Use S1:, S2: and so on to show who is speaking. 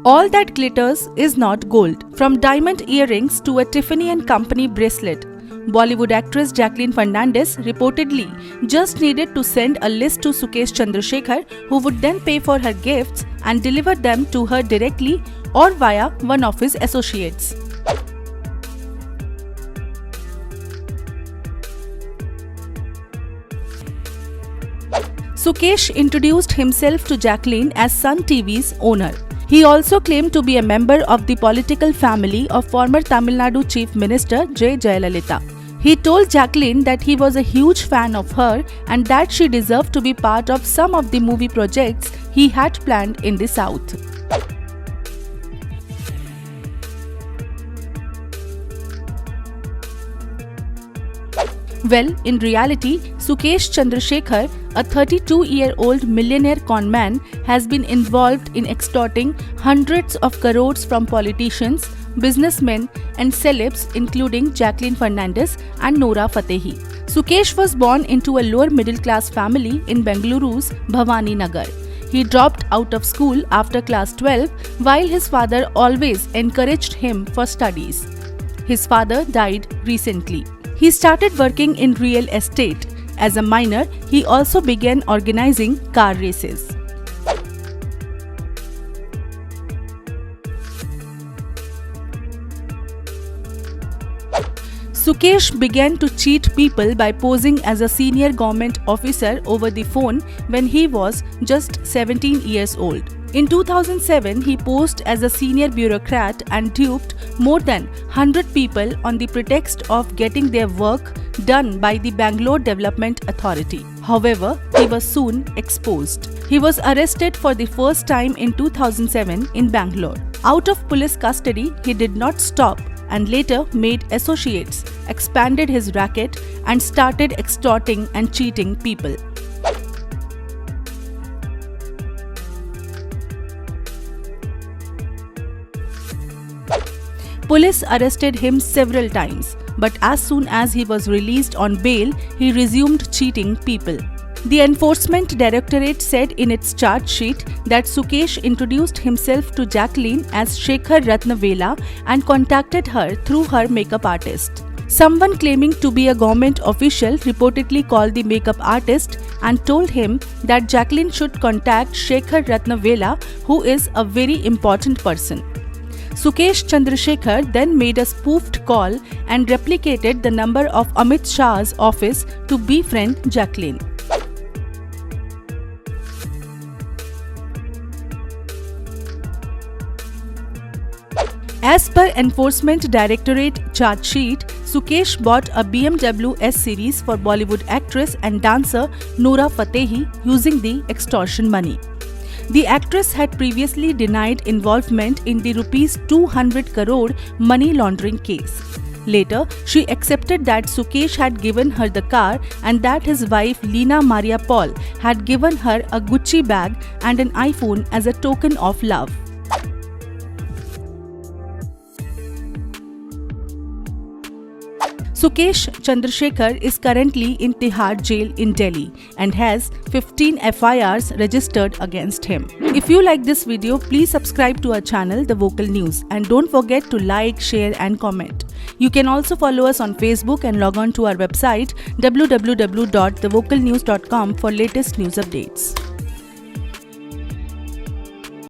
S1: All that glitters is not gold. From diamond earrings to a Tiffany & Company bracelet, Bollywood actress Jacqueline Fernandez reportedly just needed to send a list to Sukesh Chandrasekhar, who would then pay for her gifts and deliver them to her directly or via one of his associates. Sukesh introduced himself to Jacqueline as Sun TV's owner. He also claimed to be a member of the political family of former Tamil Nadu Chief Minister J. Jayalalitha. He told Jacqueline that he was a huge fan of her and that she deserved to be part of some of the movie projects he had planned in the South. Well, in reality, Sukesh Chandrasekhar, a 32-year-old millionaire con man, has been involved in extorting hundreds of crores from politicians, businessmen and celebs including Jacqueline Fernandez and Nora Fatehi. Sukesh was born into a lower middle-class family in Bengaluru's Bhavani Nagar. He dropped out of school after class 12 while his father always encouraged him for studies. His father died recently. He started working in real estate. As a minor, he also began organizing car races. Sukesh began to cheat people by posing as a senior government officer over the phone when he was just 17 years old. In 2007, he posed as a senior bureaucrat and duped more than 100 people on the pretext of getting their work done by the Bangalore Development Authority. However, he was soon exposed. He was arrested for the first time in 2007 in Bangalore. Out of police custody, he did not stop and later made associates, expanded his racket and started extorting and cheating people. Police arrested him several times, but as soon as he was released on bail, he resumed cheating people. The Enforcement Directorate said in its charge sheet that Sukesh introduced himself to Jacqueline as Shekhar Ratnavela and contacted her through her makeup artist. Someone claiming to be a government official reportedly called the makeup artist and told him that Jacqueline should contact Shekhar Ratnavela, who is a very important person. Sukesh Chandrasekhar then made a spoofed call and replicated the number of Amit Shah's office to befriend Jacqueline. As per Enforcement Directorate charge sheet, Sukesh bought a BMW S series for Bollywood actress and dancer Nora Fatehi using the extortion money. The actress had previously denied involvement in the Rs 200 crore money laundering case. Later, she accepted that Sukesh had given her the car and that his wife Leena Maria Paul had given her a Gucci bag and an iPhone as a token of love. Sukesh Chandrasekhar is currently in Tihar jail in Delhi and has 15 FIRs registered against him. If you like this video, please subscribe to our channel The Vocal News and don't forget to like, share and comment. You can also follow us on Facebook and log on to our website www.thevocalnews.com for latest news updates.